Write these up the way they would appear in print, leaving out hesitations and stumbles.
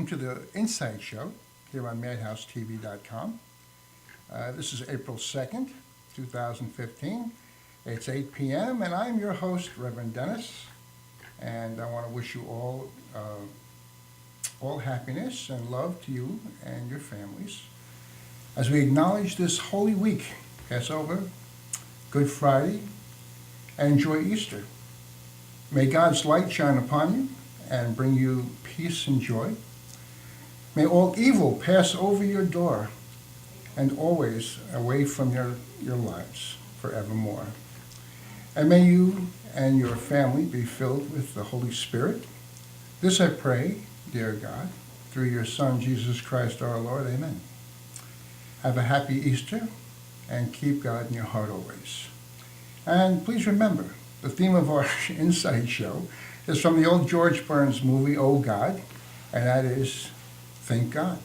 to the Insight Show here on MadhouseTV.com. This is April 2nd, 2015. It's 8 p.m. and I'm your host, Reverend Dennis. And I want to wish you all happiness and love to you and your families as we acknowledge this Holy Week, Passover, Good Friday, and enjoy Easter. May God's light shine upon you and bring you peace and joy. May all evil pass over your door and always away from your lives forevermore. And may you and your family be filled with the Holy Spirit. This I pray, dear God, through your Son, Jesus Christ our Lord. Amen. Have a happy Easter and keep God in your heart always. And please remember, the theme of our Insight Show is from the old George Burns movie, Oh God, and that is, Thank God.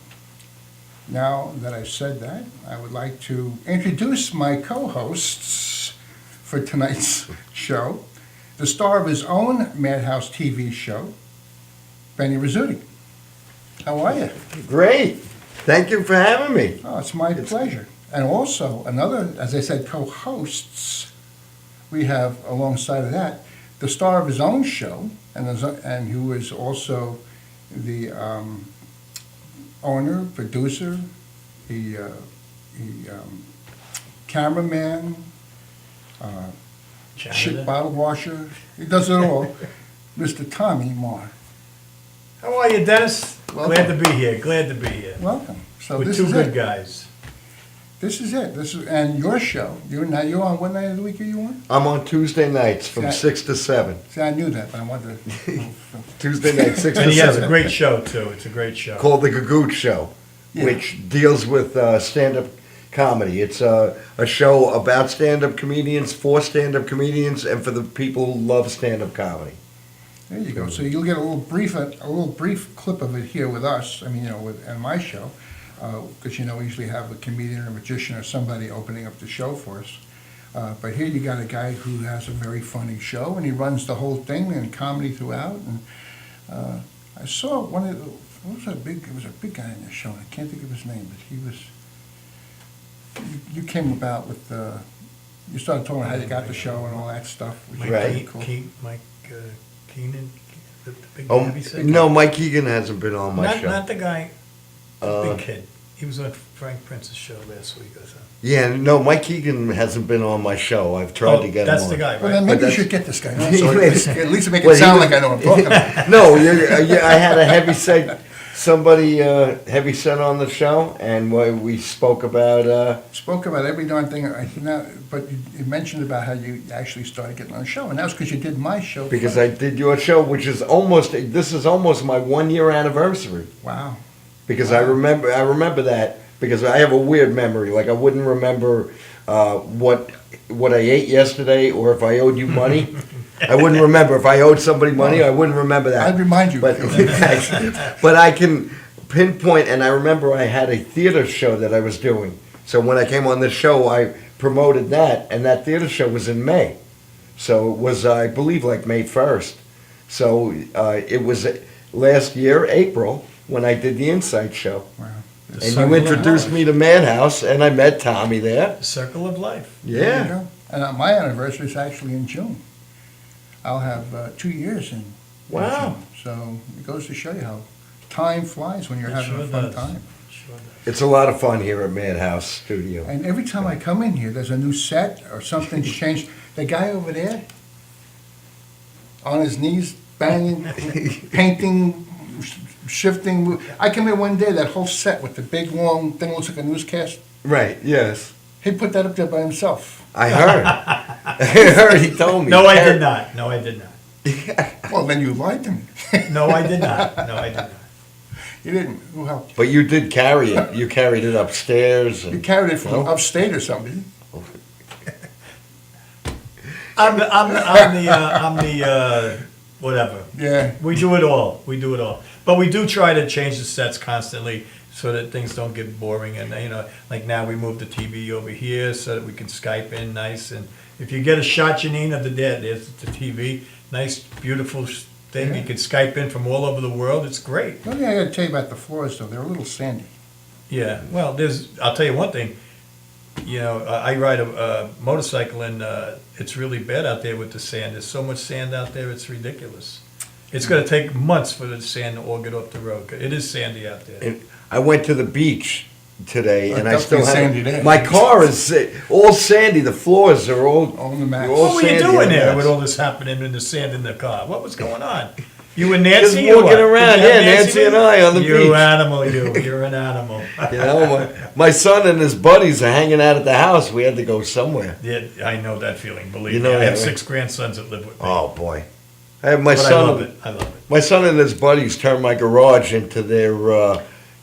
Now that I've said that, I would like to introduce my co-hosts for tonight's show, the star of his own Madhouse TV show, Benny Ruzzutti. How are you? Great. Thank you for having me. Oh, it's my pleasure. And also, another, as I said, co-hosts, we have alongside of that, the star of his own show, and who is also the owner, producer, cameraman, shit bottle washer. He does it all. Mr. Tommy Marr. How are you, Dennis? Welcome. Glad to be here. Glad to be here. Welcome. So With this two is good it. guys. This is it. And your show. You're on what night of the week are you on? I'm on Tuesday nights from Yeah. 6 to 7. See, I knew that, but I wanted to. Tuesday night, 6 And to he has 7. a great show, too. It's a great show. Called The Gagootz Show, Yeah. which deals with stand-up comedy. It's a show about stand-up comedians, for stand-up comedians, and for the people who love stand-up comedy. There you go. So you'll get a little brief clip of it here with us. I mean, on my show, because we usually have a comedian or a magician or somebody opening up the show for us. But here you got a guy who has a very funny show, and he runs the whole thing and comedy throughout. And I saw one of it was a big guy in the show. And I can't think of his name, but he was. You came about with you started talking about how you got the show and all that stuff, which Mike, is Right. really cool. Mike Keenan, the big Oh, heavyset no, guy? Mike Egan hasn't been on my not, show. Not the guy, the Uh, big kid. He was on Frank Prince's show last week or so. Yeah, no, Mike Egan hasn't been on my show. I've tried to get him on. That's the guy, Well, then right? maybe you that's- should get this guy on, so at least make it Well, he sound was- like I know what I'm talking about. No, I had a somebody heavy set on the show, and we spoke about. Spoke about every darn thing, but you mentioned about how you actually started getting on the show, and that was because you did my show. Because first. I did your show, which is this is almost my 1 year anniversary. Wow. Because I remember that because I have a weird memory. Like I wouldn't remember what I ate yesterday, or if I owed you money. I wouldn't remember if I owed somebody money. I wouldn't remember that. I'd remind you. But I can pinpoint, and I remember I had a theater show that I was doing. So when I came on this show, I promoted that, and that theater show was in May. So it was, I believe, like May 1st. So it was last year, April, when I did the Insight Show. Wow. The And Circle you of introduced Life. me to Madhouse, and I met Tommy there. The Circle of Life. There you Yeah. go. And my anniversary is actually in June. I'll have 2 years in Wow. June. So it goes to show you how time flies when you're It having sure a fun does. time. Sure does. It's a lot of fun here at Madhouse Studio. And every time I come in here, there's a new set or something's changed. The guy over there, on his knees, banging, painting, shifting. I come in one day, that whole set with the big long thing looks like a newscast. Right, yes. He put that up there by himself. I heard. I heard, he told me. No, I did not. No, I did not. Well, then you lied to me. No, I did not. No, I did not. You didn't. Who helped you? But you did carry it. You carried it upstairs. You And, carried it from No. upstate or something. I'm the whatever. Yeah. We do it all. We do it all. But we do try to change the sets constantly so that things don't get boring. And, like now we moved the TV over here so that we can Skype in nice. And if you get a shot, Janine, of there's the TV, nice, beautiful thing. Yeah. You can Skype in from all over the world. It's great. The only thing I gotta tell you about the floors, though, they're a little sandy. Yeah, well, I'll tell you one thing, I ride a motorcycle and it's really bad out there with the sand. There's so much sand out there, it's ridiculous. It's gonna take months for the sand to all get off the road. It is sandy out there. And I went to the beach today, Oh, and I still definitely sandy have there. my car is all sandy. The floors are all On the mats. they're all What were you sandy doing on the there mats. with all this happening in the sand in the car? What was going on? You and Nancy? Just or walking what? around, Did you have yeah, Nancy with and you? I on the You beach. animal, you're an animal. You know, my son and his buddies are hanging out at the house. We had to go somewhere. Yeah, I know that feeling, believe You me. know I have that, 6 grandsons that live with me. Oh boy, I have my But I son. love it, I love it. My son and his buddies turned my garage into their.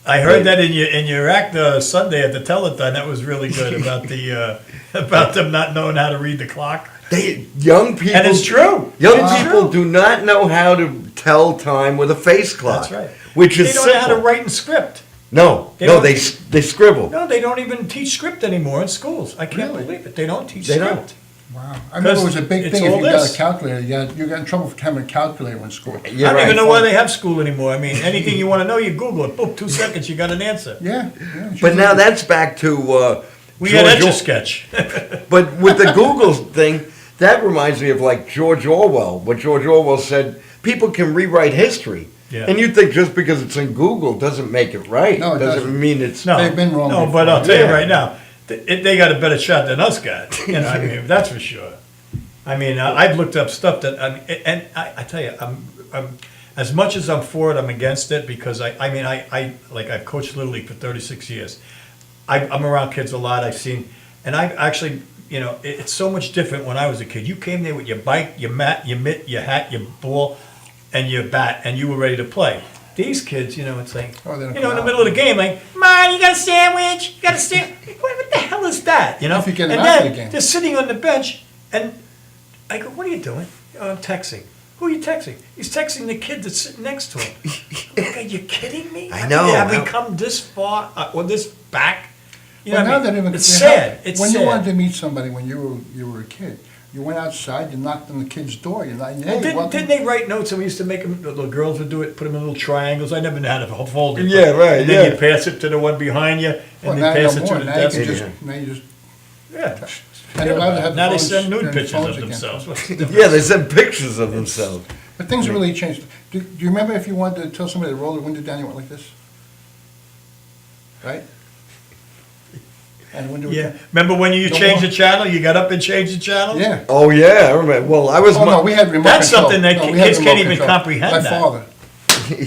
I heard that in your act Sunday at the telethon. That was really good about the about them not knowing how to read the clock. Young people. And it's true. Young It's people true. do not know how to tell time with a face clock. That's right. Which They is don't know how to simple. write in script. No, They no, don't- they scribble. No, they don't even teach script anymore in schools. I can't Really? believe it. They don't teach They script. don't. Wow. I remember it was a big It's thing if all you got this. a calculator. You got in trouble for having a calculator in school. You're I don't right. even know why they have school anymore. I mean, anything you want to know, you Google it. Boom, 2 seconds, you got an answer. Yeah. But now that's back to. We had George Etch-a-Sketch. But with the Google thing, that reminds me of like George Orwell. What George Orwell said, people can rewrite history. Yeah. And you think just because it's in Google doesn't make it right. No, it doesn't. mean it's. No, They've been wrong No, before. but I'll tell you Yeah. right now, they got a better shot than us got. I mean, that's for sure. I mean, I've looked up stuff that, and I tell you, I'm as much as I'm for it, I'm against it because I've coached Little League for 36 years. I'm around kids a lot. I've seen, and I've actually, it's so much different when I was a kid. You came there with your bike, your mat, your mitt, your hat, your ball, and your bat, and you were ready to play. These kids, it's like, Oh, they don't in the come middle out. of the game, like, "Man, you got a sandwich? You got a sandwich? What the hell is that?" If you get them and out of the then game. they're sitting on the bench, and I go, "What are you doing?" "Oh, I'm texting." "Who are you texting?" "He's texting the kid that's sitting next to him." Like, are you kidding me? I know. Have we come this far or this back? You Well, know now what I that mean? even It's sad. It's when sad. you wanted to meet somebody when you were a kid, you went outside, you knocked on the kid's door, you're like, Well, hey, didn't they write notes? And we used to make them. The girls would do it, put them in little triangles. I never knew how to fold it. Yeah, right, And then yeah. you pass it to the one behind you, Well, and now then pass no it to more. the Now you desk. can Yeah. now you just Yeah. and they're allowed to have Now they phones send nude and pictures phones of again. themselves. What's the difference? Yeah, they send pictures of themselves. But things have really changed. Do you remember if you wanted to tell somebody to roll the window down, you went like this? Right? And the window would Yeah. Remember when you No changed more. the channel? You got up and changed the channel? Yeah. Oh yeah, I remember. Well, I was. Oh, no, we had remote That's control. something that No, we had kids can't remote even control. comprehend My that. father.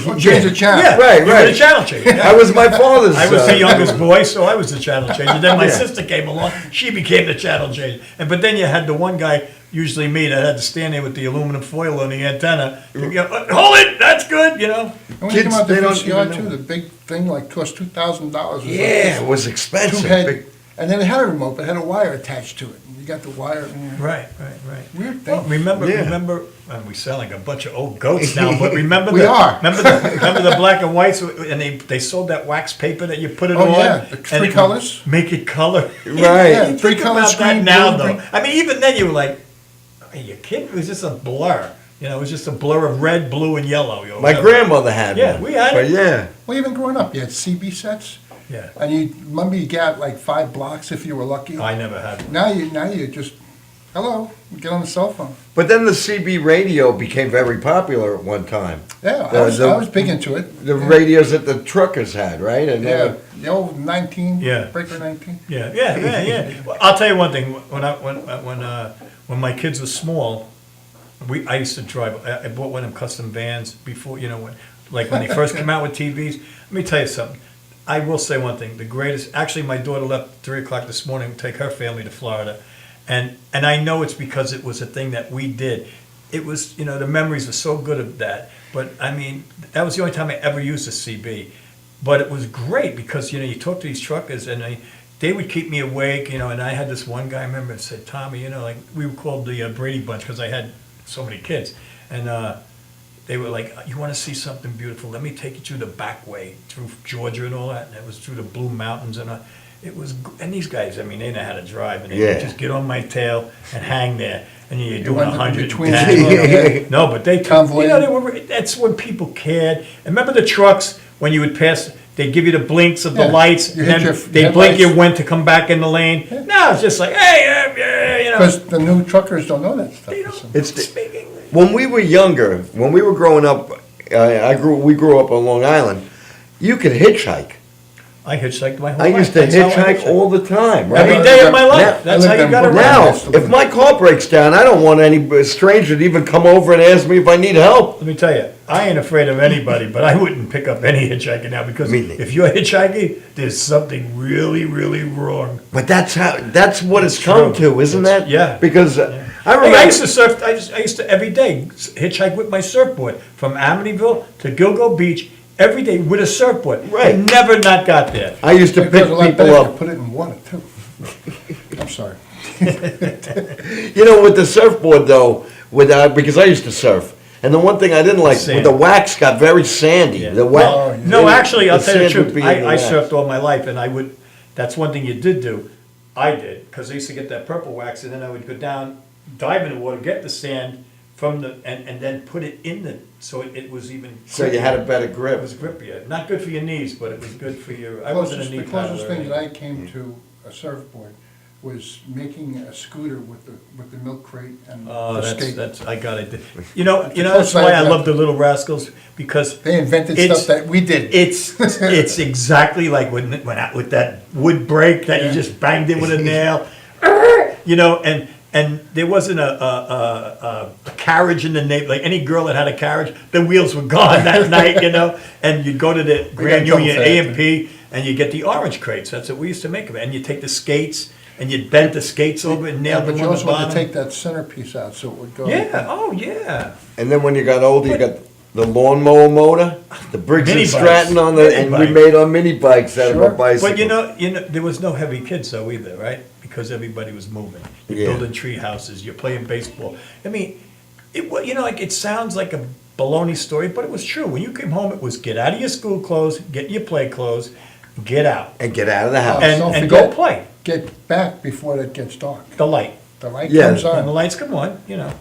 Oh, change the channel. Yeah, Right, you were right. the channel changer. Yeah. I was my father's. I was the youngest boy, so I was the channel changer. Then my Yeah. sister came along; she became the channel changer. But then you had the one guy, usually me, that had to stand there with the aluminum foil on the antenna. Hold it, that's good, And when you Kids, come out the they don't VCR even too, know. the big thing like cost $2,000. Yeah, it was Two expensive. head, Big- and then it had a remote, but it had a wire attached to it. You got the wire. Right. Weird Well, thing. remember, and we sound like a bunch of old goats now, but remember We are. remember the black and whites, and they sold that wax paper that you put it Oh, on? yeah, the and three it would colors. Make it color. Right. Yeah, You three think color about screen, that now, blue, though. green. I mean, even then you were like, are you kidding? It was just a blur. It was just a blur of red, blue, and yellow. My grandmother had Yeah, one. we had But it. yeah, Well, even growing up, you had CB sets, Yeah. and you remember you got like 5 blocks if you were lucky. I never had one. Now you just hello, get on the cell phone. but then the CB radio became very popular at one time. Yeah, The- I was big into it. The yeah. radios that the truckers had, right? And Yeah, the old 19, Yeah. Breaker 19. Yeah. Well, I'll tell you one thing. When my kids were small, I used to drive. I bought one of them custom vans before. When they first came out with TVs. Let me tell you something. I will say one thing. The greatest. Actually, my daughter left at 3:00 this morning to take her family to Florida, and I know it's because it was a thing that we did. It was, the memories are so good of that. But I mean, that was the only time I ever used a CB. But it was great because, you talk to these truckers and they would keep me awake, and I had this one guy, I remember, and said, Tommy, like we were called the Brady Bunch because I had so many kids. And they were like, you want to see something beautiful? Let me take you through the back way, through Georgia and all that. And it was through the Blue Mountains. And these guys, I mean, they know how to drive. And they Yeah. would just get on my tail and hang there. and you're You doing went 100. between No, but they, Convoy. that's when people cared. And remember the trucks, when you would pass, they'd give you the blinks of the Yeah. lights, You and hit then your they'd blink you headlights. when to come back in the lane. Now it's just like, hey, you know. Because the new truckers don't know that They stuff. don't so. It's the- speak English. When we were younger, when we were growing up, we grew up on Long Island. You could hitchhike. I hitchhiked my whole I life. used to That's how I hitchhike all the time, right? Every day of my Now- life. That's I how lived you in got Brooklyn. around. Now, if my car breaks down, I don't want any stranger to even come over and ask me if I need help. Let me tell you, I ain't afraid of anybody, but I wouldn't pick up any hitchhiking now because Me neither. if you're hitchhiking, there's something really, really wrong. But that's what it's come true. to, isn't It's- that? yeah. Because I Hey, remember. I used to surf. I used to every day hitchhike with my surfboard from Amityville to Gilgo Beach every day with a surfboard. Right. I never not got there. I used to It pick goes a lot people better if up. you put it in water, too. I'm sorry. You know, with the surfboard though, because I used to surf, and the one thing I didn't like, Sand. the wax got very sandy. Yeah. The wax. Oh, yeah. No, actually, I'll tell you the sand would truth. be in the I wax. surfed all my life, and I would. That's one thing you did do. I did because I used to get that purple wax, and then I would go down, dive in the water, get the sand from the, and then put it in the, so it was even. So you had a better It grip. was grippier. Not good for your knees, but it was good for your. I wasn't a knee The closest paddler. thing that I came to a surfboard was making a scooter with the milk crate and Oh, the that's, skate. I got it. You know, the that's closest why I I've love got. the Little Rascals, because They invented It's- stuff that we did. it's exactly like when with that wood brake that you Yeah. just banged in with a nail, you know, and there wasn't a carriage in the name, like any girl that had a carriage, the wheels were gone that night, you know, and you'd go to the Grand double Union fat. A&P and you get the orange crates, that's what we used to make them, and you take the skates and you'd bend the skates over and Yeah, nail but them you on the also had to bottom. take that centerpiece out so it would go. Yeah, oh yeah. And then when you got older, you got the lawnmower motor, the Briggs and Mini bikes. Stratton on the, Mini and we bike. made our mini bikes out Sure. of a bicycle. But you know, there was no heavy kids though either, right? Because everybody was moving. You're Yeah. building tree houses. You're playing baseball. I mean, you know, like it sounds like a baloney story, but it was true. When you came home, it was get out of your school clothes, get your play clothes, get out, And get out of the house. And don't and go forget- play. Get back before it gets dark. The light. The light Yeah. comes When the on. lights come on, you know.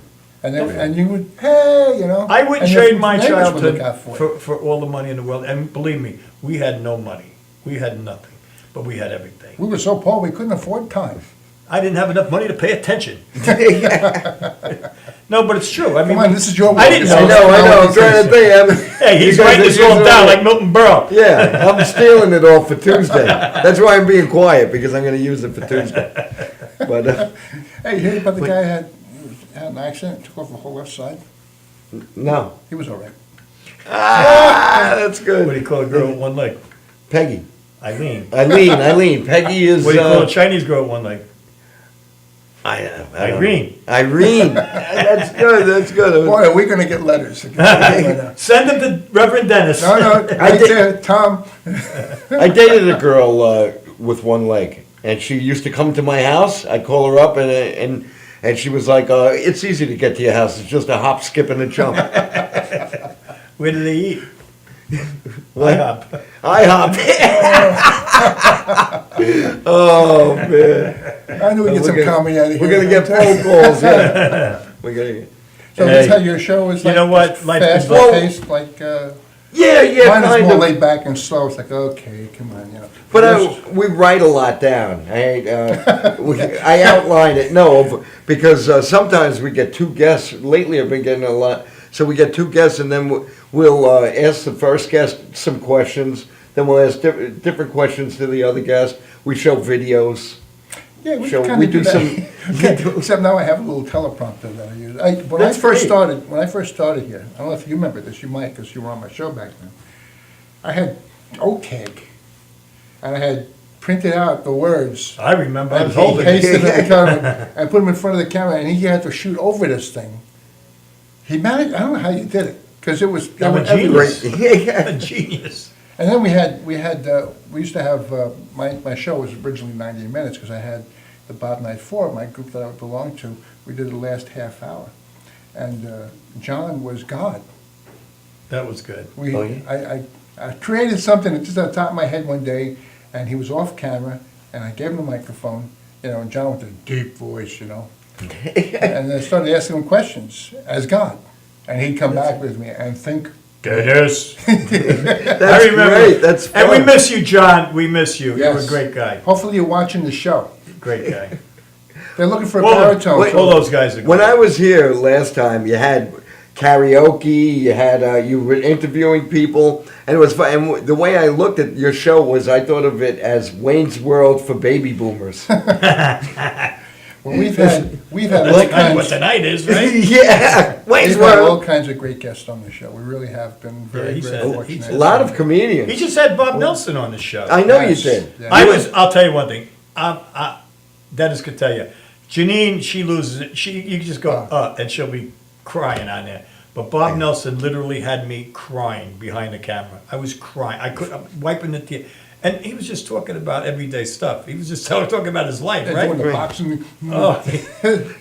And you would, hey, you know. I wouldn't and your trade my neighbors would childhood look out for you. for all the money in the world. And believe me, we had no money. We had nothing, but we had everything. We were so poor, we couldn't afford time. I didn't have enough money to pay attention. No, but it's true. I mean, Come on, this is your I didn't world. know. I know, I'm trying to think. Hey, he's You guys writing are this all using down it. like Milton Berle. Yeah, I'm stealing it all for Tuesday. That's why I'm being quiet, because I'm gonna use it for Tuesday. But, Hey, you heard about the guy who had an accident, took off the whole left side? no. He was all right. That's What do good. you call a girl with one leg? Peggy. Eileen. Eileen. Peggy is, What do you call a Chinese girl with one leg? I don't know. Irene. Irene. That's good. Boy, are we gonna get letters. Send them to Reverend Dennis. No, no, right did- there, Tom. I dated a girl with one leg, and she used to come to my house. I'd call her up, and she was like, "It's easy to get to your house. It's just a hop, skip, and a jump." Where do they eat? What? IHOP. IHOP. Oh man, I knew we'd get some comedy out of here. we're gonna get phone calls. Yeah, we're gonna get. So that's Hey, how your show is you like? know what? just Life Fast is like- paced, like, Yeah, mine is kind more of. laid back and slow. It's like, okay, come on, you know. But Yours- we write a lot down. I outline it. No, because sometimes we get two guests. Lately, I've been getting a lot. So we get two guests, and then we'll ask the first guest some questions. Then we'll ask different questions to the other guest. We show videos. Yeah, we So kind we of do do some- that. Except now I have a little teleprompter that I use. When That's great. when I first started here, I don't know if you remember this, you might, because you were on my show back then. I had OTAG, and I had printed out the words. I remember. I And was he holding pasted it. it and put them in front of the camera, and he had to shoot over this thing. He managed, I don't know how you did it, because it was. I'm a everywhere. genius. Yeah. A genius. And then we used to have, my show was originally 90 minutes, because I had the Bob Night Four, my group that I belonged to, we did the last half hour. And John was God. That was good. We, Oh, yeah? I created something just on top of my head one day, and he was off camera, and I gave him the microphone, you know, and John with a deep voice, you know. And I started asking him questions as God. And he'd come back with me and think. Dennis. That's I remember. great. That's And we fun. miss you, John. We miss you. You're a Yes. great guy. Hopefully you're watching the show. Great guy. They're looking for a All baritone. all those guys are great. When I was here last time, you had karaoke, you had you were interviewing people, and it was fun. And the way I looked at your show was, I thought of it as Wayne's World for baby boomers. Well, we've had That's all kind of what kinds. tonight is, right? Yeah, Wayne's We've had all World. kinds of great guests on the show. We really have been very, he's very had- fortunate. A lot of He comedians. just had Bob Nelson on the show. I know Yes. you did. Yeah. I'll tell you one thing. Dennis could tell you. Janine, she loses it. You can just go, and she'll be crying on there. But Bob Nelson literally had me crying behind the camera. I was crying. I'm wiping the tears. And he was just talking about everyday stuff. He was just talking about his life, They're right? doing the boxing. Oh,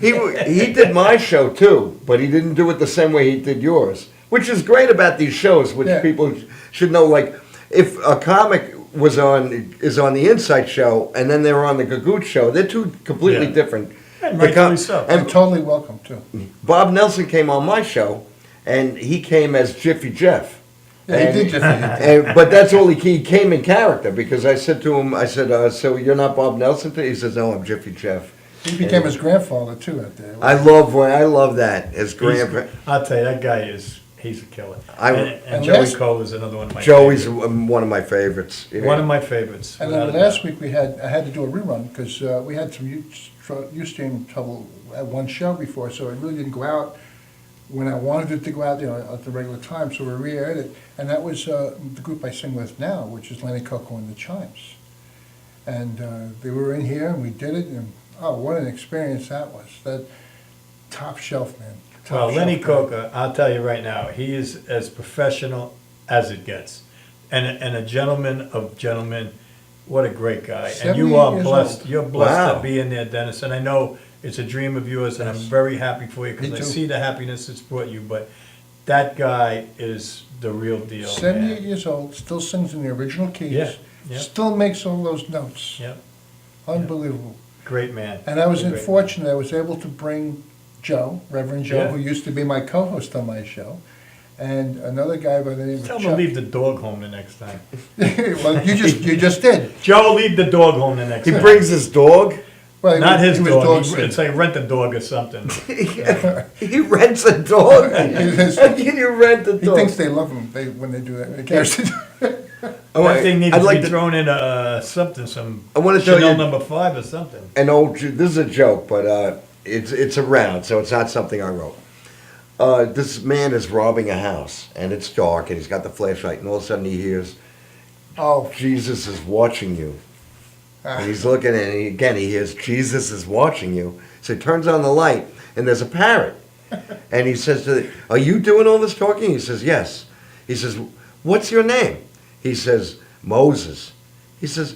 He did my show too, but he didn't do it the same way he did yours, which is great about these shows, which Yeah. people should know. Like, if a comic is on the Insight Show and then they're on the Gagootz Show, they're two completely Yeah. different. and The rightfully com- so. They're and totally welcome, too. Bob Nelson came on my show, and he came as Jiffy Jeff. Yeah, And- he did Jiffy. But that's all he came in character, because I said to him, so you're not Bob Nelson? He says, no, I'm Jiffy Jeff. He became his grandfather, too, out there. I love that. His grandpa. I'll tell you, that guy he's a killer. I- and and Joey last- Cole is another one of my Joey's favorites. one of my favorites. One of my favorites. And without then a last doubt. week I had to do a rerun because we had some Ustream trouble at one show before, so it really didn't go out when I wanted it to go out, at the regular time. So we re-aired it, and that was the group I sing with now, which is Lenny Coco and the Chimes. And they were in here, and we did it, and what an experience that was! That top shelf, man. Top Well, Lenny shelf, Coca, I'll tell you right now, he is as professional as it gets, and a gentleman of gentlemen. What a great guy! And you 78 are years blessed. old. You're blessed Wow. to be in there, Dennis. And I know it's a dream of yours, and I'm Yes. very happy for you Me because I too. see the happiness it's brought you. But that guy is the real deal. 78 man. years old, still sings in the original keys. Yeah, yeah. Still makes all those notes. Yep, Unbelievable. great man. And I was A great man. fortunate, I was able to bring Joe, Reverend Joe, Yeah. who used to be my co-host on my show, and another guy by the name of Tell him Chuck. to leave the dog home the next time. Well, you just did. Joe, leave the dog home the next He time. brings his dog. Well, Not his he was dog. sitting. It's like rent a dog or something. He rents a dog. He How can you rent a dog? thinks they love him when they do that. They can't- Oh, That thing needs I'd to like be to- thrown in some I wanna tell Chanel you- number 5 or something. This is a joke, but it's around, so it's not something I wrote. This man is robbing a house, and it's dark, and he's got the flashlight, and all of a sudden he hears, Oh, Jesus is watching you. And he's looking, and he hears, Jesus is watching you. So he turns on the light, and there's a parrot. And he says to are you doing all this talking? He says, yes. He says, what's your name? He says, Moses. He says,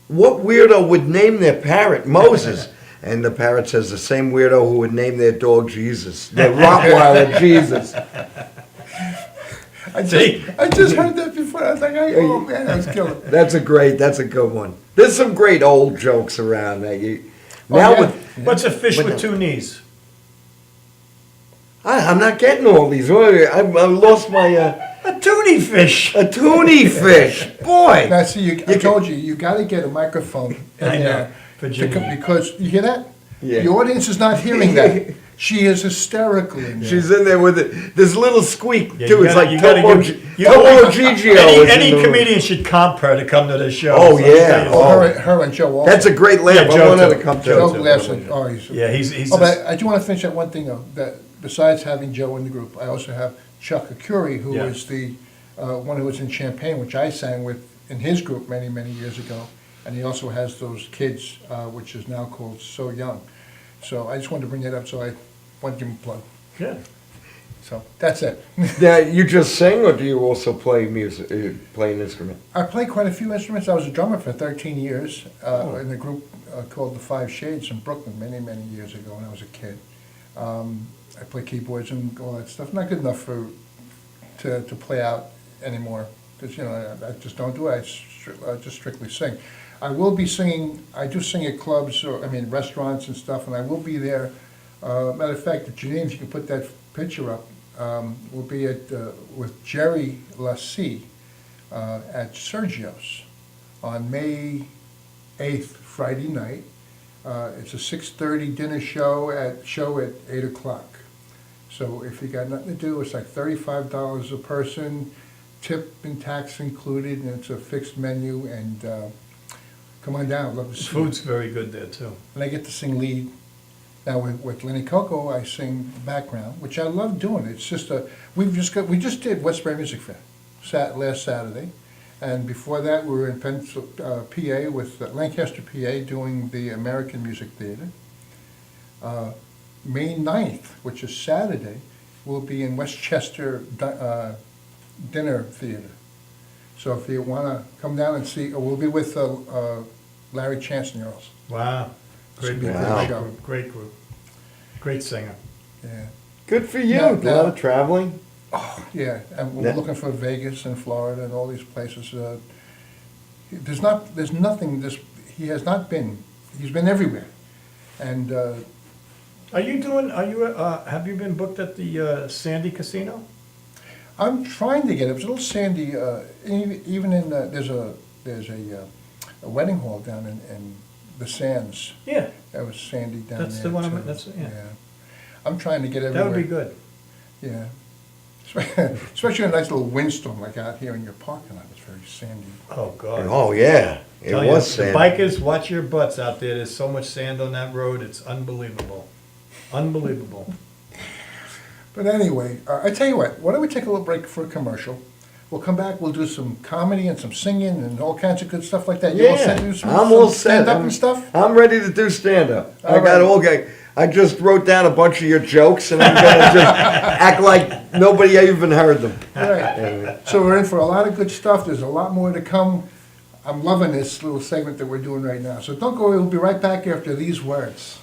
what weirdo would name their parrot Moses? And the parrot says, the same weirdo who would name their dog Jesus. Their Rottweiler Jesus. I just heard that before. I was like, oh man, that was killer. That's a good one. There's some great old jokes around. Now yeah. with What's a fish But with no. 2 knees? I'm not getting all these. I lost my A toonie fish. a toonie fish. Boy, Now, see, I told you, you got to get a microphone in I know, there for to Janine. because you hear that? Yeah. The audience is not hearing that. She is hysterical in there. she's in there with this little squeak Yeah, too. you It's gotta- like you gotta Tomo give- Gigio. is in Any the room. comedian should comp her to come to the show. Oh, So let me yeah. tell you Oh, something. her and Joe also. That's a great laugh. Yeah, I Joe want her too. to come Joe to. laughs at, oh, he's. Yeah, he's Oh, just- but I do want to finish that one thing though, that besides having Joe in the group, I also have Chuck Acuri, who Yeah. is the one who was in Champaign, which I sang with in his group many, many years ago. And he also has those kids, which is now called So Young. So I just wanted to bring that up, so I want to give him a plug. yeah. So that's it. Now, you just sing, or do you also play music? Play an instrument? I play quite a few instruments. I was a drummer for 13 years in a group called the Five Shades in Brooklyn many, many years ago when I was a kid. I play keyboards and all that stuff. Not good enough to play out anymore because, I just don't do it. I just strictly sing. I will be singing, I do sing at clubs, or, restaurants and stuff, and I will be there. Matter of fact, Janine, if you can put that picture up, we'll be with Jerry Lassie at Sergio's on May 8th, Friday night. It's a 6:30 dinner show at 8 o'clock. So if you got nothing to do, it's like $35 a person, tip and tax included, and it's a fixed menu, and come on down, love to The see you. food's very good there too. And I get to sing lead. Now with Lenny Coco, I sing background, which I love doing. It's just we just did Westbury Music Fair last Saturday, and before that we were in PA with Lancaster, PA, doing the American Music Theater. May 9th, which is Saturday, we'll be in Westchester Dinner Theater. So if you want to come down and see, we'll be with Larry Chancellor. Wow. Great, It's gonna be a Wow. great show. great group. Great singer. Yeah. Good for you. Now- A lot of traveling. Yeah, and we're Yeah. looking for Vegas and Florida and all these places. There's nothing, he's been everywhere. And Have you been booked at the Sandy Casino? I'm trying to get it was a little sandy, even in, there's a wedding hall down in the Sands. Yeah, That was sandy down there. That's the one I'm- too. that's- yeah. I'm trying to get everywhere. that would be good. Yeah. Especially a nice little windstorm like out here in your parking lot. It's very sandy. Oh, God. Oh, yeah. It Tell you, was the sad. bikers, watch your butts out there. There's so much sand on that road. It's unbelievable. Unbelievable. But anyway, I tell you what, why don't we take a little break for a commercial? We'll come back, we'll do some comedy and some singing and all kinds of good stuff like that. You all set to do some- I'm all some set. stand-up and stuff? I'm ready to do stand-up. I All got right. all gay. I just wrote down a bunch of your jokes, and I'm gonna just act like nobody even heard them. All right. So we're in for a lot of good stuff. There's a lot more to come. I'm loving this little segment that we're doing right now. So don't go away. We'll be right back after these words.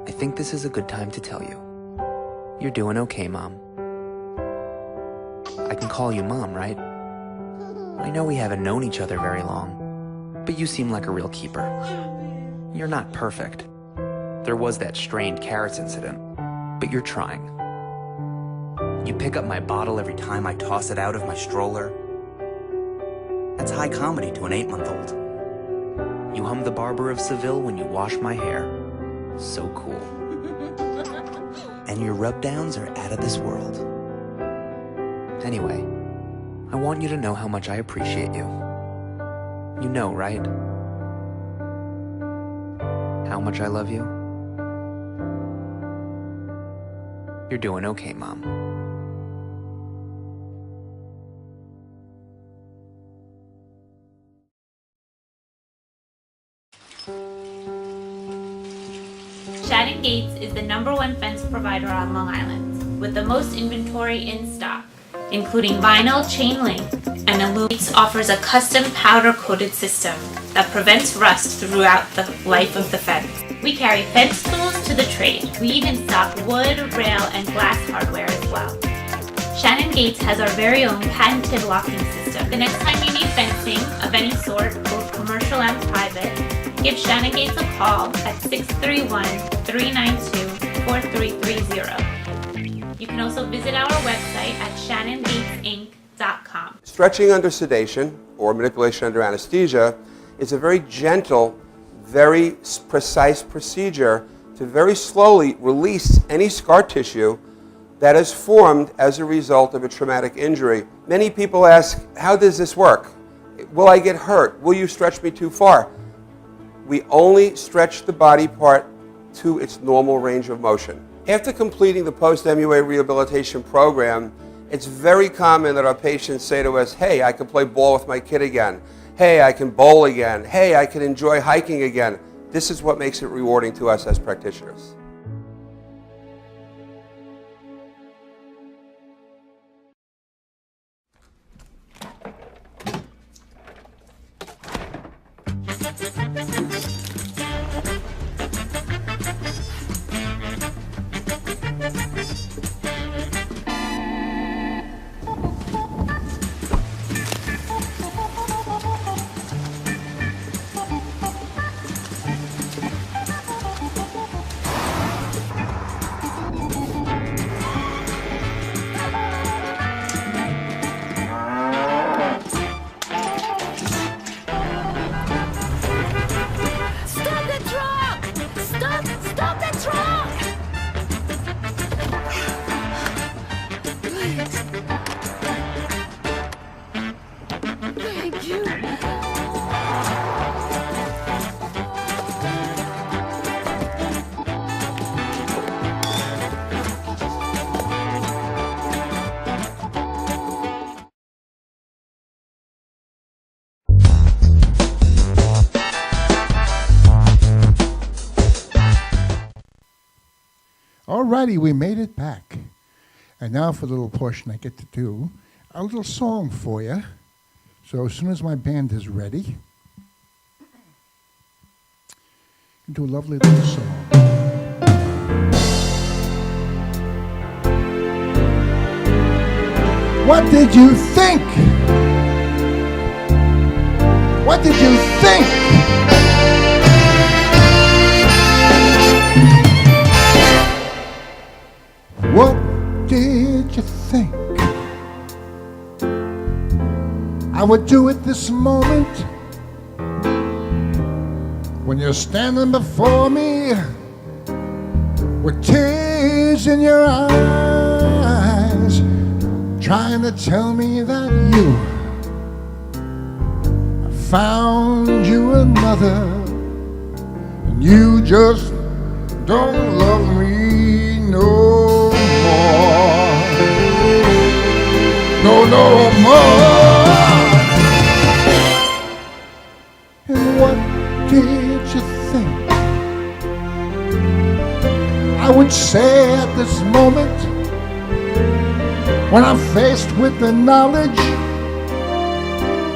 I think this is a good time to tell you. You're doing okay, Mom. I can call you Mom, right? I know we haven't known each other very long, but you seem like a real keeper. You're not perfect. There was that strained carrots incident, but you're trying. You pick up my bottle every time I toss it out of my stroller. That's high comedy to an 8-month-old. You hum the Barber of Seville when you wash my hair. So cool. And your rub-downs are out of this world. Anyway, I want you to know how much I appreciate you. You know, right? How much I love you? You're doing okay, Mom. Shannon Gates is the #1 fence provider on Long Island, with the most inventory in stock, including vinyl, chain link, and Gagootz offers a custom powder-coated system that prevents rust throughout the life of the fence. We carry fence tools to the trade. We even stock wood, rail, and glass hardware as well. Shannon Gates has our very own patented locking system. The next time you need fencing of any sort, both commercial and private, give Shannon Gates a call at 631-392-4330. You can also visit our website at shannongatesinc.com. Stretching under sedation or manipulation under anesthesia is a very gentle, very precise procedure to very slowly release any scar tissue that is formed as a result of a traumatic injury. Many people ask, how does this work? Will I get hurt? Will you stretch me too far? We only stretch the body part to its normal range of motion. After completing the post-MUA rehabilitation program, it's very common that our patients say to us, hey, I can play ball with my kid again. Hey, I can bowl again. Hey, I can enjoy hiking again. This is what makes it rewarding to us as practitioners. Alrighty, we made it back. And now for the little portion I get to do, a little song for you. So as soon as my band is ready, do a lovely little song. What did you think? What did you think? What did you think I would do at this moment when you're standing before me with tears in your eyes, trying to tell me that you found you another and you just don't love me no more. No more. And what did you think I would say at this moment when I'm faced with the knowledge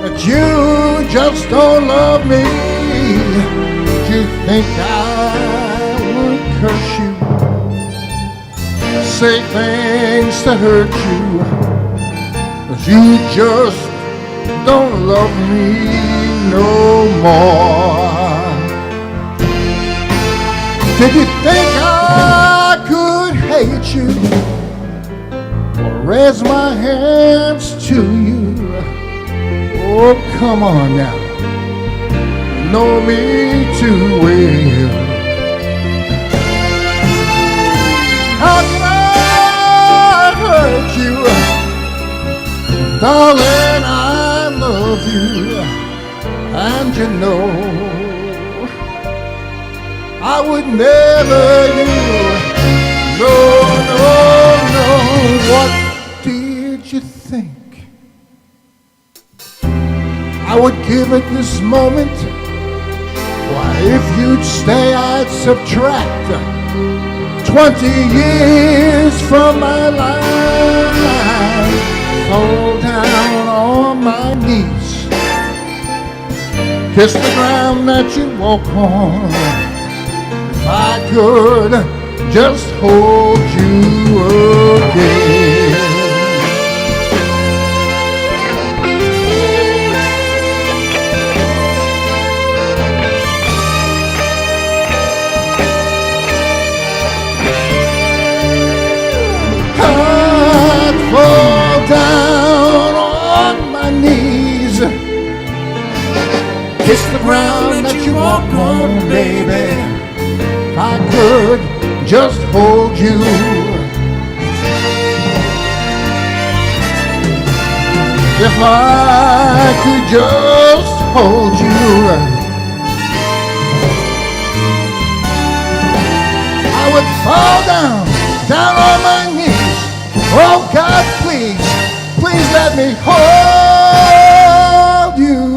that you just don't love me? Did you think I would curse you, say things to hurt you, 'cause you just don't love me no more? Did you think I could hate you or raise my hands to you? Oh, come on now, you know me too well. How can I hurt you? Darling, I love you, and you know I would never no. What did you think I would give at this moment? Why, if you'd stay, I'd subtract 20 years from my life. Fall down on my knees. Kiss the ground that you walk on. If I could just hold you again. I'd fall down on my knees. Kiss the ground that you walk on, baby. If I could just hold you. If I could just hold you, I would fall down on my knees. Oh God, please, please let me hold you.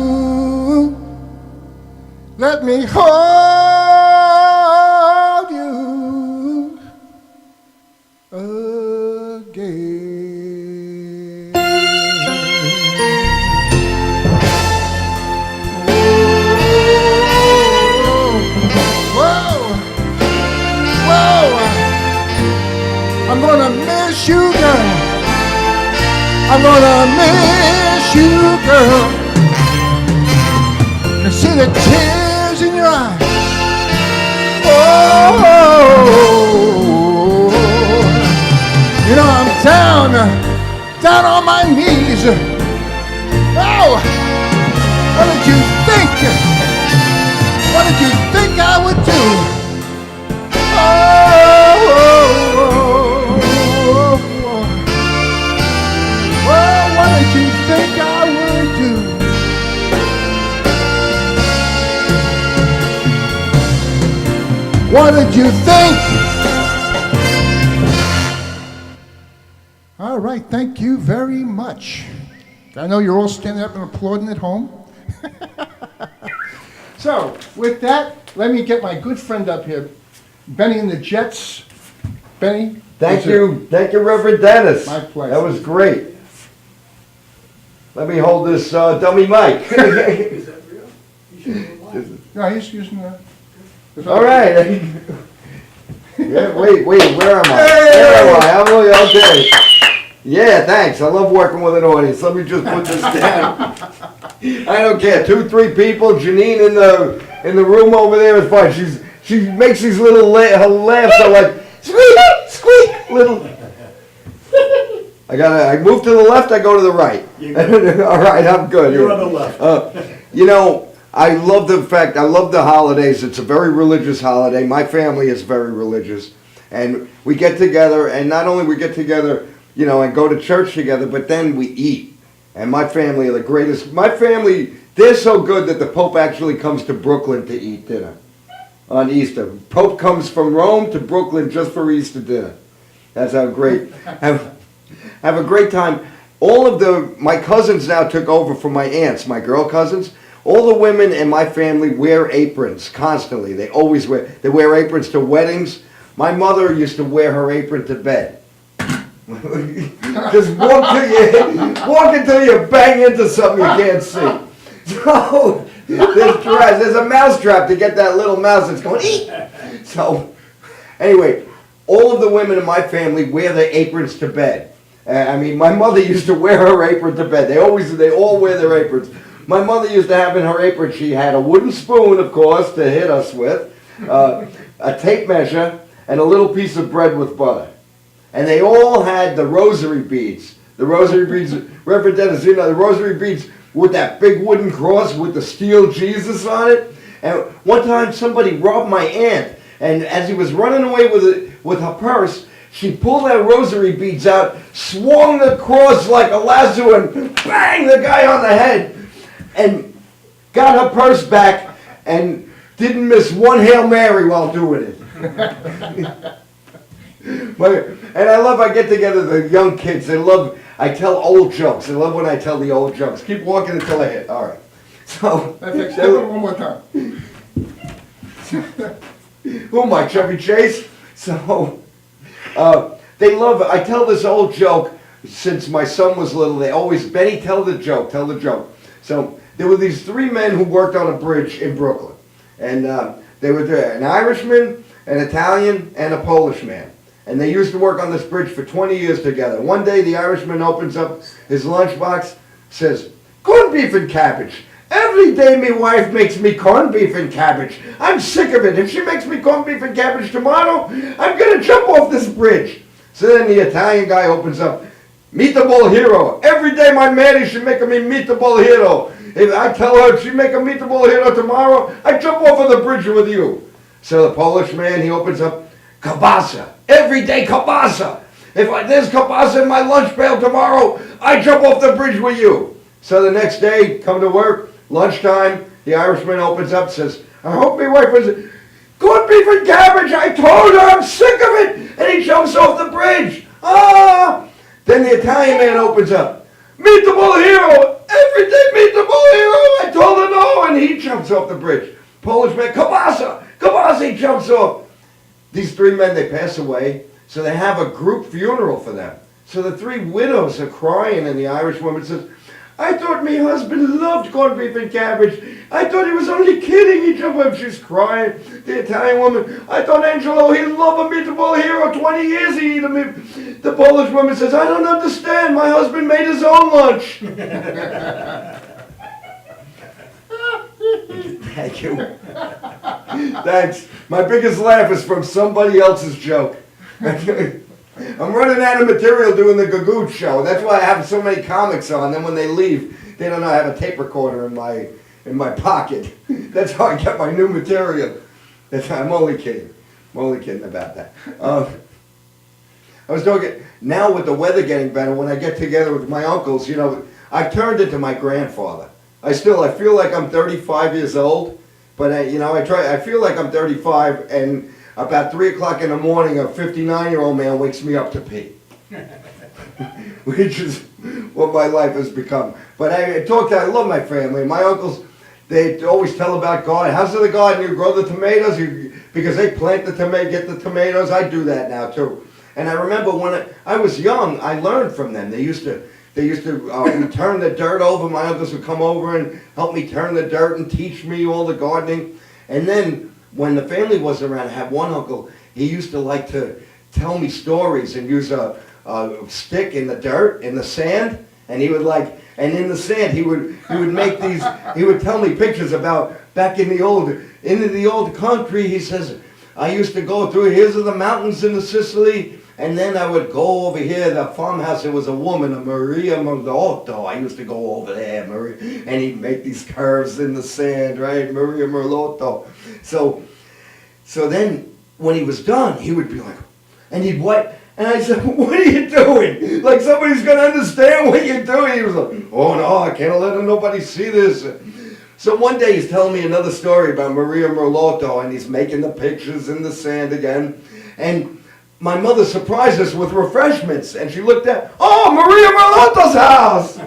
Let me hold you again. Whoa, whoa, I'm gonna miss you, girl. I'm gonna miss you, girl. I see the tears in your eyes. Oh, you know I'm down on my knees. Oh, what did you think? What did you think I would do? Well, what did you think I would do? What did you think? All right, thank you very much. I know you're all standing up and applauding at home. So, with that, let me get my good friend up here, Benny and the Jets. Benny? Thank you, Reverend Dennis. My pleasure. That was great. Let me hold this dummy mic. Is that real? You should go live. No, he's using the... All right. Yeah, wait, where am I? Where am I? I'm really okay. Yeah, thanks. I love working with an audience. Let me just put this down. I don't care. 2, 3 people. Janine in the room over there is fine. She makes these little her laughs are like squeak, squeak, little. I move to the left. I go to the right. All right, I'm good. You're on the left. You know, I love the holidays. It's a very religious holiday. My family is very religious. And we get together, and not only we get together, you know, and go to church together, but then we eat. And my family are the greatest. My family, they're so good that the Pope actually comes to Brooklyn to eat dinner on Easter. Pope comes from Rome to Brooklyn just for Easter dinner. That's how great. Have a great time. All of my cousins now took over from my aunts, my girl cousins. All the women in my family wear aprons constantly. They always they wear aprons to weddings. My mother used to wear her apron to bed. Just walk until you bang into something you can't see. So there's a mouse trap to get that little mouse that's going eat. So anyway, all of the women in my family wear their aprons to bed. I mean, my mother used to wear her apron to bed. They all wear their aprons. My mother used to have in her apron, she had a wooden spoon, of course, to hit us with, a tape measure, and a little piece of bread with butter. And they all had the rosary beads. The rosary beads, Reverend Dennis, you know, the rosary beads with that big wooden cross with the steel Jesus on it. And one time somebody robbed my aunt, and as he was running away with her purse, she pulled that rosary beads out, swung the cross like a lasso, and bang the guy on the head. And got her purse back and didn't miss one Hail Mary while doing it. And I get together the young kids. I tell old jokes. They love when I tell the old jokes. Keep walking until I hit. All right. So. Perfect. Say it one more time. Who am I, Chevy Chase? So, I tell this old joke since my son was little, they always, Benny, tell the joke. So there were these three men who worked on a bridge in Brooklyn. And they were there, an Irishman, an Italian, and a Polish man. And they used to work on this bridge for 20 years together. One day the Irishman opens up his lunchbox, says, corned beef and cabbage. Every day my wife makes me corned beef and cabbage. I'm sick of it. If she makes me corned beef and cabbage tomorrow, I'm going to jump off this bridge. So then the Italian guy opens up, meatball hero. Every day my Maddie should make me meatball hero. If I tell her if she make a meatball hero tomorrow, I jump off of the bridge with you. So the Polish man, he opens up, kielbasa. Every day kielbasa. If there's kielbasa in my lunch pail tomorrow, I jump off the bridge with you. So the next day, come to work, lunchtime, the Irishman opens up, says, I hope my wife was corned beef and cabbage. I told her I'm sick of it. And he jumps off the bridge. Ah! Then the Italian man opens up, meatball hero. Every day meatball hero. I told her no. And he jumps off the bridge. Polish man, kielbasa. Kielbasa, he jumps off. These three men, they pass away, so they have a group funeral for them. So the three widows are crying, and the Irish woman says, I thought my husband loved corned beef and cabbage. I thought he was only kidding. He jumped up, she's crying. The Italian woman, I thought Angelo, he loved a meatball hero. 20 years he eat a meat. The Polish woman says, I don't understand. My husband made his own lunch. Thank you. Thanks. My biggest laugh is from somebody else's joke. I'm running out of material doing the Gagootz show. That's why I have so many comics on. Then when they leave, they don't know I have a tape recorder in my pocket. That's how I get my new material. I'm only kidding. I'm only kidding about that. I was talking, now with the weather getting better, when I get together with my uncles, you know, I've turned into my grandfather. I feel like I'm 35 years old, but I feel like I'm 35, and about 3 o'clock in the morning, a 59-year-old man wakes me up to pee. Which is what my life has become. But I love my family. My uncles, they always tell about God. How's the garden? You grow the tomatoes? Because they plant the tomato, get the tomatoes. I do that now too. And I remember when I was young, I learned from them. They used to turn the dirt over. My uncles would come over and help me turn the dirt and teach me all the gardening. And then when the family wasn't around, I had one uncle, he used to like to tell me stories and use a stick in the dirt, in the sand, and he would and in the sand he would make these, he would tell me pictures about back in the old country. He says, I used to go through, here's the mountains in Sicily, and then I would go over here, the farmhouse, there was a woman, a Maria Merlotto. I used to go over there, Maria, and he'd make these curves in the sand, right? Maria Merlotto. So then, when he was done, he would be like, and he'd wipe, and I said, what are you doing? Like somebody's going to understand what you're doing. He was like, oh no, I can't let nobody see this. So one day he's telling me another story about Maria Merlotto, and he's making the pictures in the sand again, and my mother surprised us with refreshments, and she looked at, oh, Maria Merlotto's house!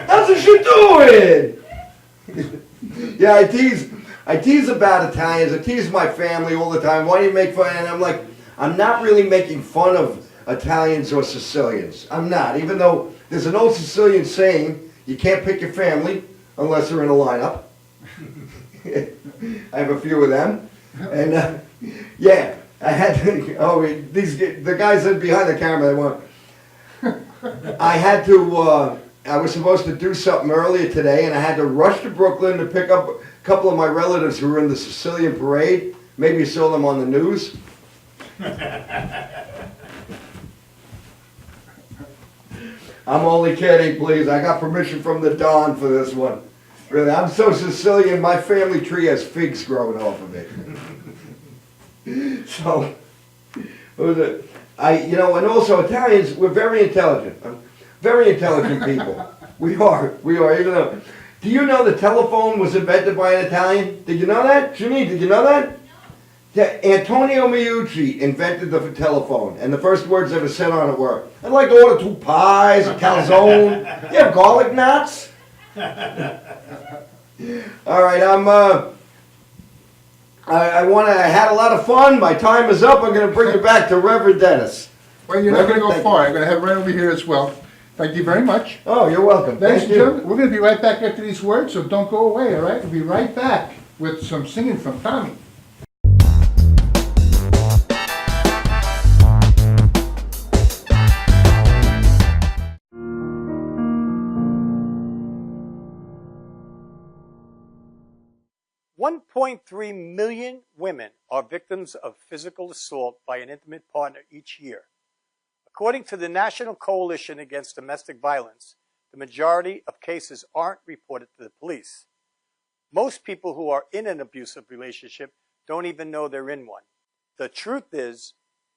How's she doing? Yeah, I tease about Italians, I tease my family all the time. Why do you make fun? And I'm like, I'm not really making fun of Italians or Sicilians. I'm not, even though there's an old Sicilian saying, you can't pick your family unless they're in a lineup. I have a few of them. And yeah. I had the guys that behind the camera, they want. I was supposed to do something earlier today, and I had to rush to Brooklyn to pick up a couple of my relatives who were in the Sicilian parade. Maybe you saw them on the news. I'm only kidding, please. I got permission from the Don for this one. Really, I'm so Sicilian, my family tree has figs growing off of it. So, and also Italians, we're very intelligent people. We are, even though, do you know the telephone was invented by an Italian? Did you know that? Janine, did you know that? Yeah, Antonio Meucci invented the telephone, and the first words ever said on it were, I'd like to order 2 pies, a calzone. You have garlic knots? All right, I had a lot of fun. My time is up. I'm going to bring you back to Reverend Dennis. Well, you're not going to go far. I'm going to have right over here as well. Thank you very much. Oh, you're welcome. Ladies Thank and you. gentlemen, we're going to be right back after these words, so don't go away, all right? We'll be right back with some singing from Tommy. $1.3 million women are victims of physical assault by an intimate partner each year. According to the National Coalition Against Domestic Violence, the majority of cases aren't reported to the police. Most people who are in an abusive relationship don't even know they're in one. The truth is,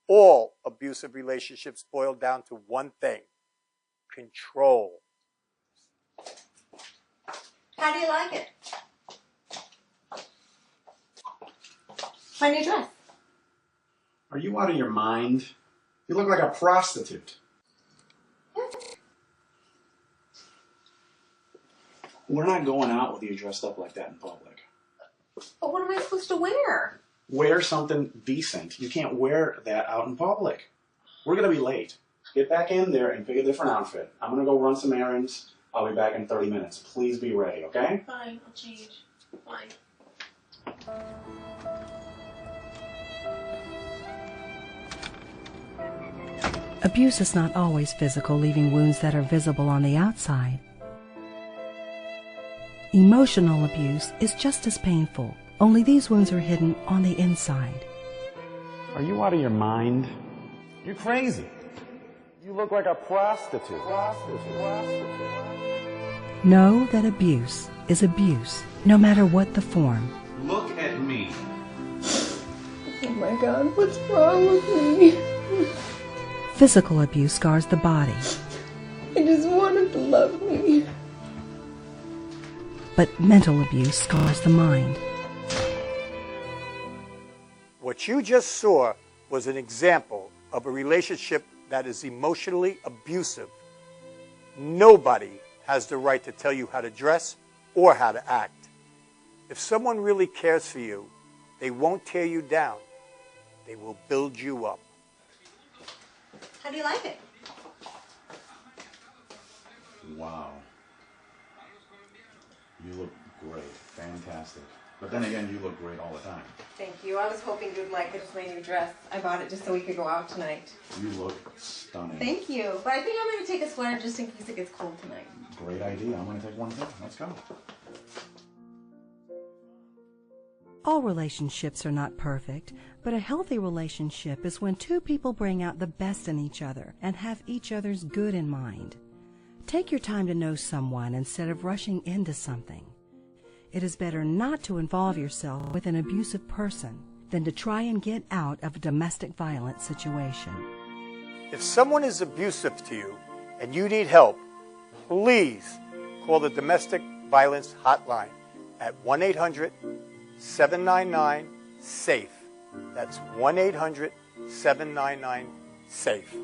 all abusive relationships boil down to one thing: control. How do you like it? My new dress. Are you out of your mind? You look like a prostitute. We're not going out with you dressed up like that in public. But what am I supposed to wear? Wear something decent. You can't wear that out in public. We're going to be late. Get back in there and pick a different outfit. I'm going to go run some errands. I'll be back in 30 minutes. Please be ready, okay? Fine, I'll change. Fine. Abuse is not always physical, leaving wounds that are visible on the outside. Emotional abuse is just as painful, only these wounds are hidden on the inside. Are you out of your mind? You're crazy. You look like a prostitute. Know that abuse is abuse, no matter what the form. Look at me. Oh my God, what's wrong with me? Physical abuse scars the body, I just want him to love me. but mental abuse scars the mind. What you just saw was an example of a relationship that is emotionally abusive. Nobody has the right to tell you how to dress or how to act. If someone really cares for you, they won't tear you down. They will build you up. How do you like it? Wow. You look great. Fantastic. But then again, you look great all the time. Thank you. I was hoping you'd like it. It's my new dress. I bought it just so we could go out tonight. You look stunning. Thank you. But I think I'm going to take a sweater just in case it gets cold tonight. Great idea. I'm going to take one too. Let's go. All relationships are not perfect, but a healthy relationship is when two people bring out the best in each other and have each other's good in mind. Take your time to know someone instead of rushing into something. It is better not to involve yourself with an abusive person than to try and get out of a domestic violence situation. If someone is abusive to you and you need help, please call the Domestic Violence Hotline at 1-800-799-SAFE. That's 1-800-799-SAFE.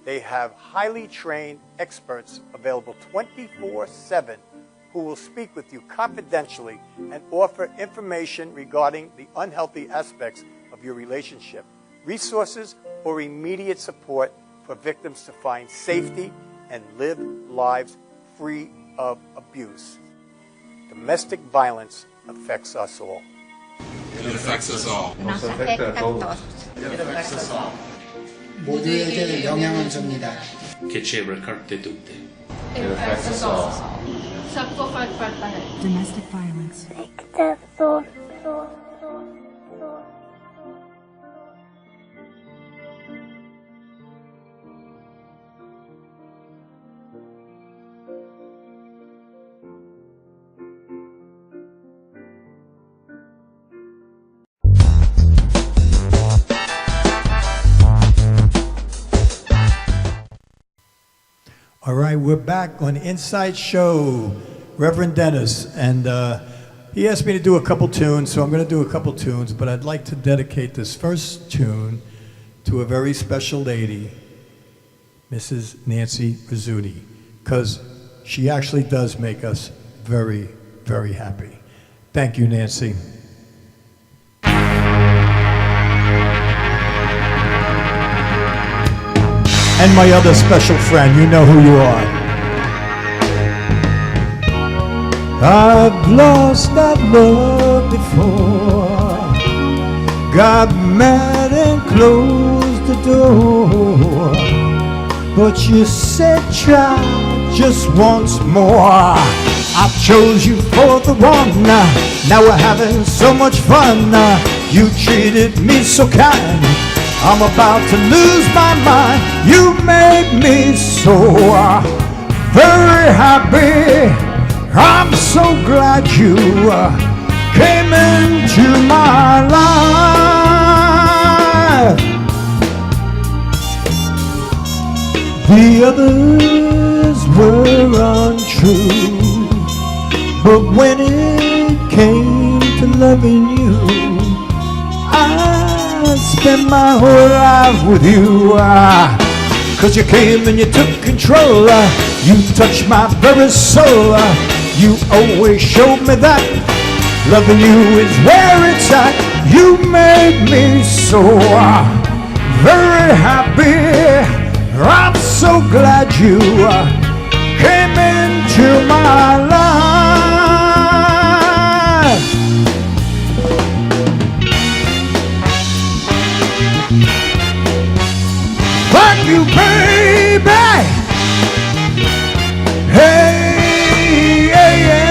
They have highly trained experts available 24/7 who will speak with you confidentially and offer information regarding the unhealthy aspects of your relationship, resources, or immediate support for victims to find safety and live lives free of abuse. Domestic violence affects us all. It affects us all. Nos afecta a todos. It affects us all. 모두에게 영향을 줍니다. Che ci ricarte tutte. It affects us all. Domestic violence. All right, we're back on Inside Show. Reverend Dennis, and he asked me to do a couple tunes, so I'm going to do a couple tunes, but I'd like to dedicate this first tune to a very special lady, Mrs. Nancy Ruzzutti, because she actually does make us very, very happy. Thank you, Nancy. and my other special friend. You know who you are. I've lost that love before. Got mad and closed the door. But you said try just once more. I chose you for the one. Now we're having so much fun. You treated me so kind. I'm about to lose my mind. You made me so very happy. I'm so glad you came into my life. The others were untrue, but when it came to loving you, I'd spend my whole life with you. 'Cause you came and you took control. You touched my very soul. You always showed me that loving you is where it's at. You made me so very happy. I'm so glad you came into my life. Thank you, baby. Hey, yeah, yeah.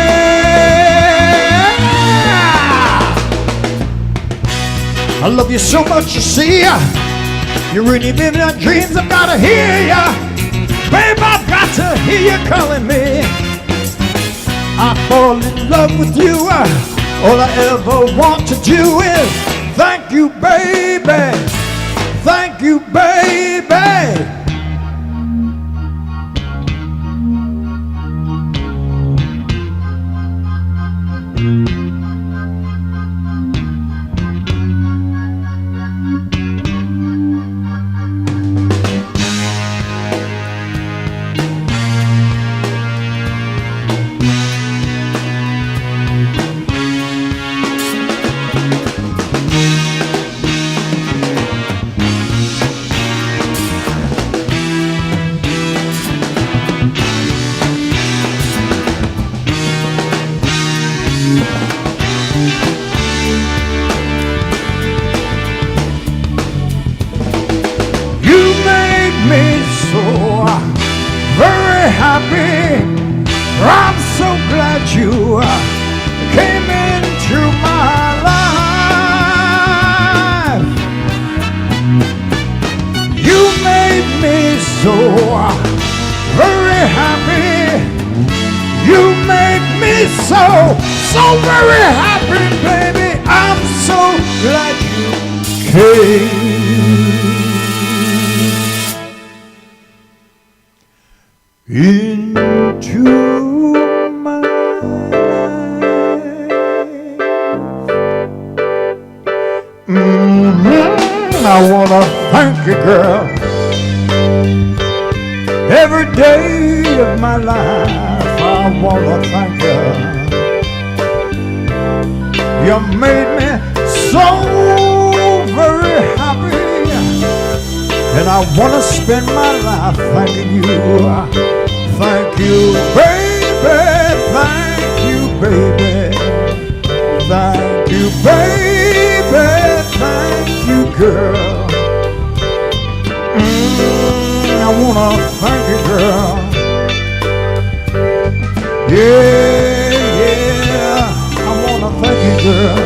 I love you so much, you see. You're really living my dreams, I've gotta hear ya. Babe, I've got to hear you calling me. I fall in love with you. All I ever want to do is thank you, baby. Thank you, baby. I'm so glad you came into my life. You made me so very happy. You made me so very happy, baby. I'm so glad you came into my life. I wanna thank you, girl, every day of my life. I wanna thank you. You made me so very happy, and I wanna spend my life thanking you. Thank you, baby. Thank you, baby. Thank you, baby. Thank you, girl. I wanna thank you, girl. Yeah, yeah. I wanna thank you, girl.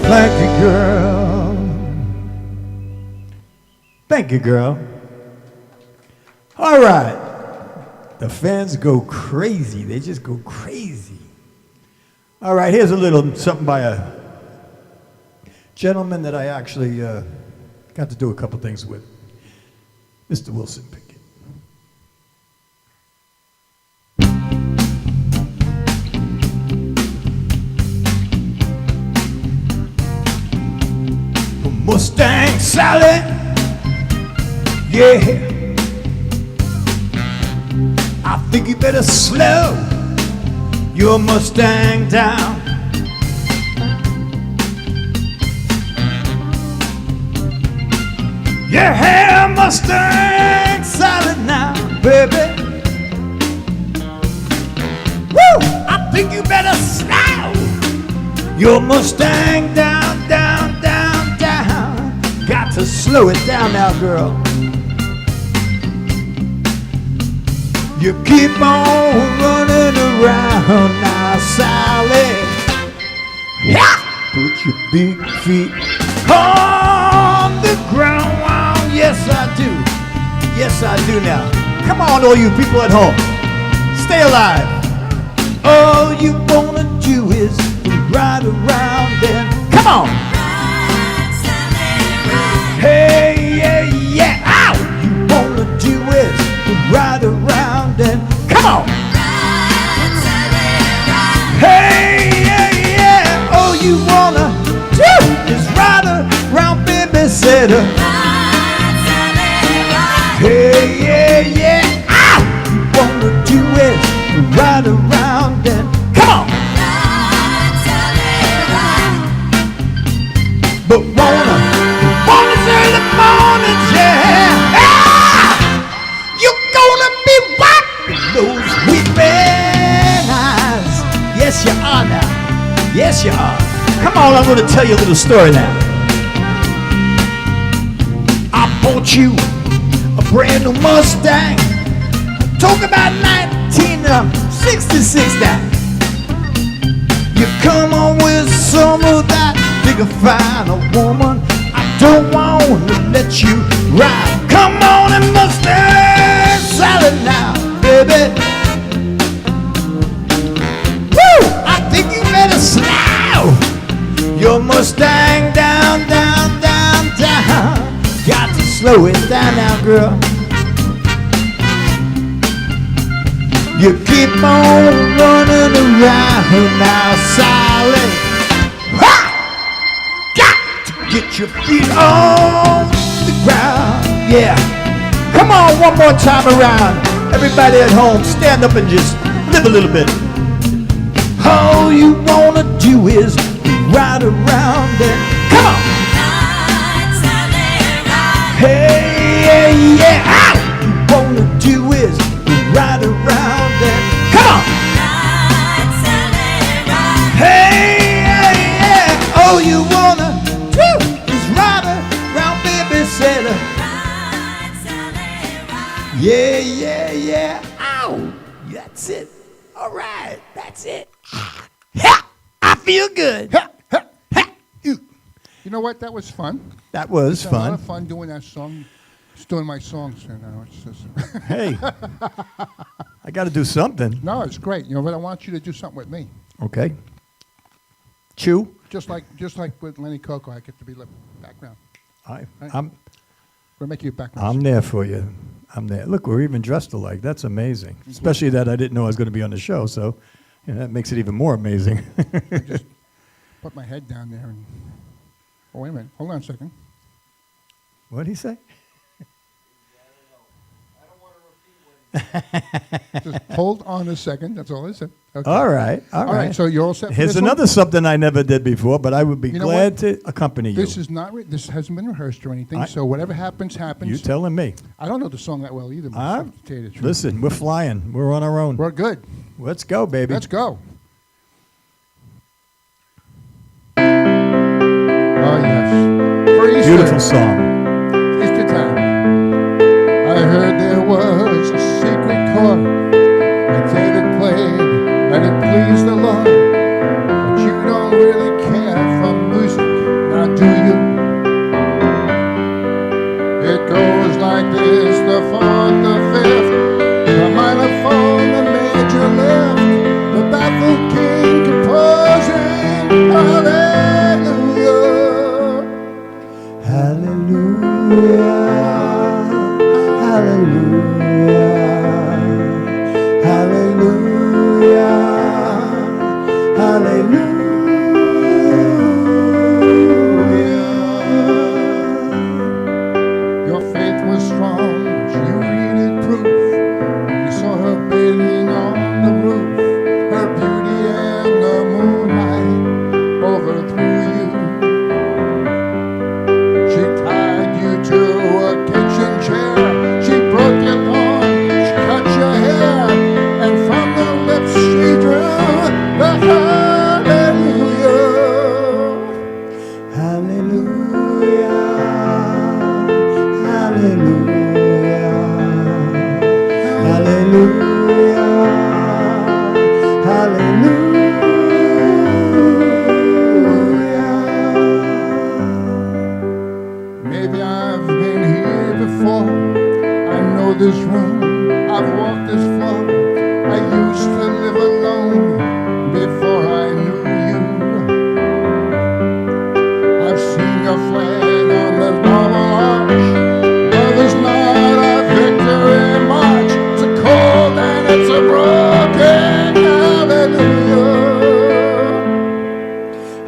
Thank you, girl. Thank you, girl. All right. The fans go crazy. They just go crazy. All right, here's a little something by a gentleman that I actually got to do a couple things with, Mr. Wilson Pickett. Mustang Sally, yeah. I think you better slow your Mustang down. Your hair Mustang solid now, baby. Woo! I think you better slow your Mustang down, down, down, down. Got to slow it down now, girl. You keep on running around now, Sally. Yeah! Put your big feet on the ground. Yes, I do. Yes, I do now. Come on, all you people at home. Stay alive. All you wanna do is ride around and come on. Hey, yeah, yeah. Ow! You wanna do is ride around and come on. Hey, yeah, yeah. All you wanna do is ride around, baby, said hey, yeah, yeah. Ow! You wanna do is ride around and come on. But wanna say the morning, yeah. Ah! You're gonna be wiping those weeping eyes. Yes, you are now. Yes, you are. Come on, I'm gonna tell you a little story now. I bought you a brand new Mustang. Talk about 1966 now. You come on with some of that bigger, finer woman. I don't want to let you ride. Come on and Mustang salad now, baby. Woo! I think you better slow your Mustang down, down, down, down. Got to slow it down now, girl. You keep on running around now, Sally. Ha! Got to get your feet on the ground. Yeah. Come on, one more time around. Everybody at home, stand up and just live a little bit. All you wanna do is ride around and come on. Hey, yeah, yeah. Ow! You wanna do is ride around and come on. Hey, yeah, yeah. All you wanna do is ride around, baby, said yeah, yeah, yeah. Ow! That's it. All right, that's it. Ha! I feel good. Ha! Ha! Ha! You know what? That was fun. That was It's fun. a lot of fun doing that song. Just doing my songs. You know, it's just Hey, I got to do something. No, it's great. You know, but I want you to do something with me. Okay. Chew. Just like with Lenny Coco, I get to be the background. I'm We'll make you a background. I'm there for you. I'm there. Look, we're even dressed alike. That's amazing. Especially that I didn't know I was going to be on the show, so that makes it even more amazing. I just put my head down there and. Oh, wait a minute. Hold on a second. What did he say? Just hold on a second. That's all I said. Okay. All right. All right. So you're all set for Here's this one? another something I never did before, but I would be You know glad what? to accompany you. This is not. This hasn't been rehearsed or anything. So whatever happens, happens. You telling me. I don't know the song that well either. myself, to tell you the truth. Listen, we're flying. We're on our own. We're good. Let's go, baby. Let's go. Oh yes. For Easter. Beautiful song. Easter time. I heard there was a secret chord that David played and it pleased the Lord. But you don't really care for music, now do you? It goes like this: the fourth, the fifth, the minor fall, the major lift, the baffled king composing. Hallelujah. Hallelujah. Hallelujah. Hallelujah. Hallelujah. Your faith was strong, but you needed proof. You saw her bathing on the roof, her beauty and the moonlight overthrew you. She tied you to a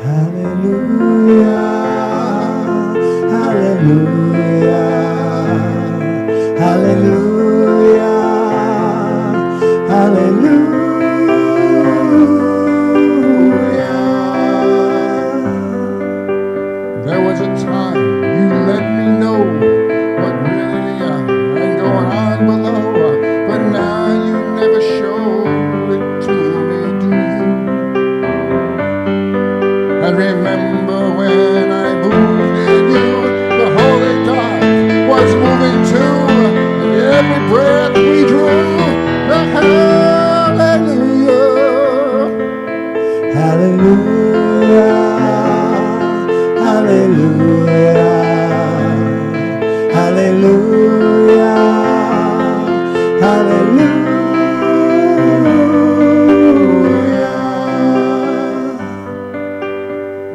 Hallelujah, hallelujah, hallelujah, hallelujah. There was a time you let me know what really ain't going on below, but now you never show it to me, do you? And remember when I moved in you, the holy dark was moving too, and every breath we drew, the hallelujah. Hallelujah, hallelujah, hallelujah, hallelujah.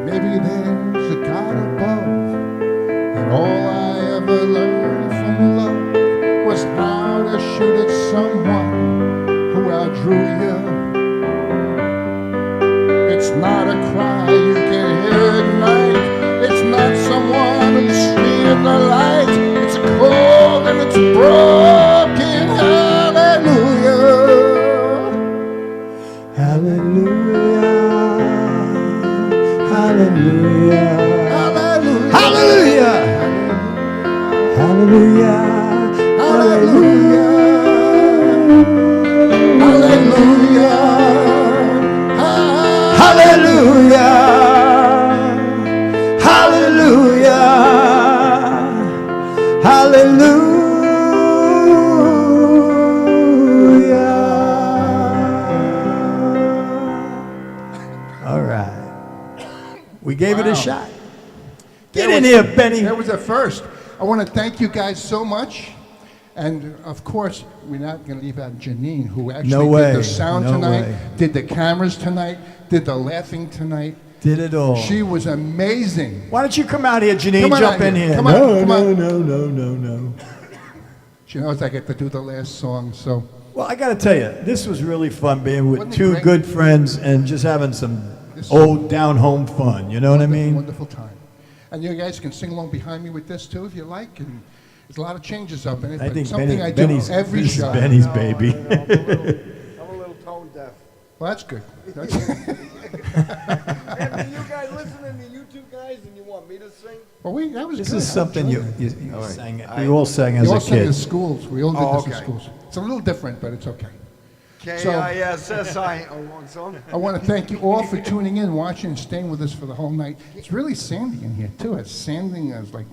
Maybe there's a God above, and all I ever learned from love was how to shoot at someone who outdrew you. It's not a cry you can hear at night. It's not someone who's seeing the light. It's cold and it's broken. Hallelujah. Hallelujah, hallelujah, hallelujah, hallelujah, hallelujah, hallelujah, hallelujah, hallelujah, hallelujah. All right. We gave it a shot. Get in here, Benny. That was a first. I want to thank you guys so much. And of course, we're not going to leave out Janine, who actually did the sound tonight, did the cameras tonight, did the laughing tonight. Did it all. She was amazing. Why don't you come out here, Janine? Come on Jump out in here. here. Come on, No, come no, on. no, no, no, no. She knows I get to do the last song, so. Well, I got to tell you, this was really fun being with Wasn't it two great? good friends and just having some This old down-home fun. You know what I mean? Wonderful time. And you guys can sing along behind me with this too, if you like. And there's a lot of changes up in it. I but think something I do Benny's, every this is show. Benny's baby. I'm a little tone deaf. Well, that's good. That's And you guys listening to you two guys and you want me to sing? well, that was This good. is I something you enjoyed it. all right. sang. I- We all sang We as all a sang in kid. schools. We all did Oh, this in okay. schools. It's a little different, but it's okay. K-I-S-S-I, a long song. I want to thank you all for tuning in, watching, and staying with us for the whole night. It's really sandy in here too. It's sanding. I was like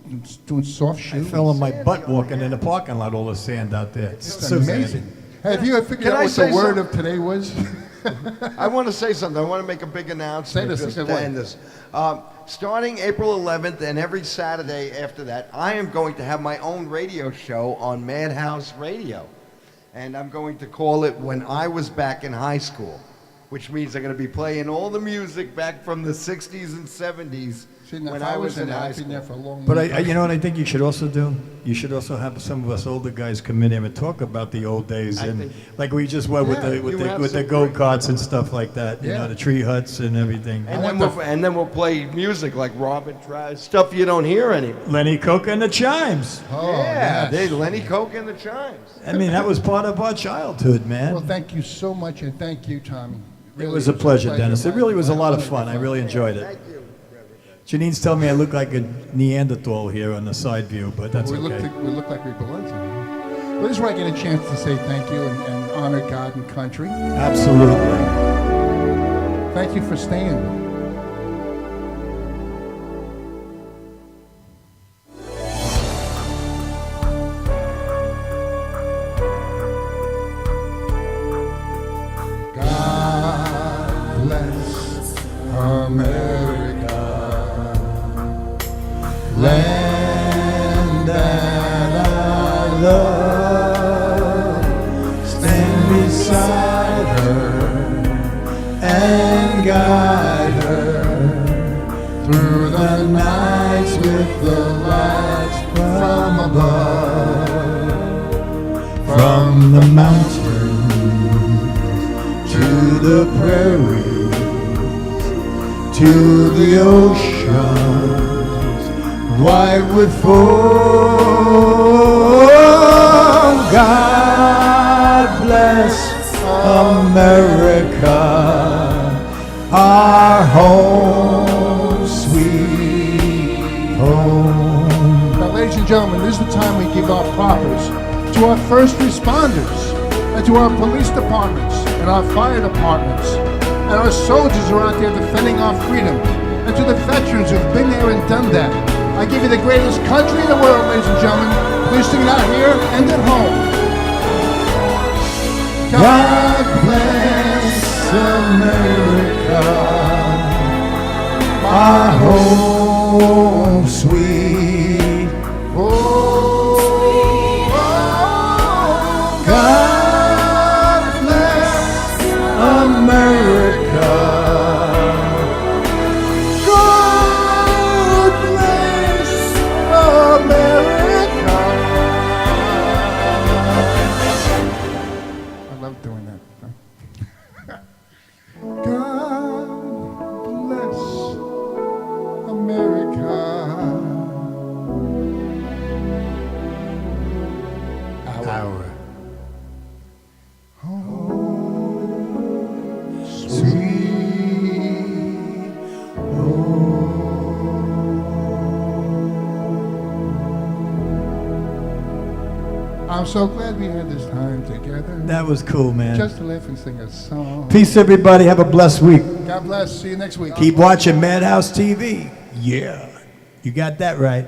doing soft I shoes. fell on my butt walking in the parking lot. All the sand out there. It's It's so amazing. sandy. Hey, have you ever figured Can out I what the say word something? of today was? I want to say something. I want to make a big announcement. Say this, just say to what? end this. Starting April 11th and every Saturday after that, I am going to have my own radio show on Madhouse Radio. And I'm going to call it When I Was Back in High School, which means I'm going to be playing all the music back from the 60s and 70s See, now, when if I was in there, high I'd been there school. for a long But time. you know what I think you should also do? You should also have some of us older guys come in here and talk about the old days, I and think- like we just went with Yeah, the with you the have with the some go great- karts and stuff like that. You Yeah. know, the tree huts and everything. And then we'll play music like Robin tries, stuff you don't hear anymore. Lenny Coca and the Chimes. Oh, Yeah, yes. Lenny Coke and the Chimes. I mean, that was part of our childhood, man. Well, thank you so much, and thank you, Tommy. It Really, was a pleasure, Dennis. It really was a lot of fun. I really enjoyed it. Thank you. Janine's telling me I look like a Neanderthal here on the side view, but that's we okay. look like we belong to you. But this is where I get a chance to say thank you and honor God and country. Absolutely. Thank you for staying. God bless America, land that I love. Stand beside her and guide her through the nights with the lights from above, from the mountains to the prairies, to the oceans white with foam. God bless America, our home, sweet home. Now, ladies and gentlemen, this is the time we give our propers to our first responders and to our police departments and our fire departments and our soldiers who are out there defending our freedom, and to the veterans who've been there and done that. I give you the greatest country in the world, ladies and gentlemen. Please sing it out here and at home. God bless America, our home, sweet home. God bless America. God bless America. I love doing that. God bless America. Our home, sweet home. I'm so glad we had this time together. That was cool, man. Just to laugh and sing a song. Peace, everybody. Have a blessed week. God bless. See you next week. Keep watching Madhouse TV. Yeah. You got that right.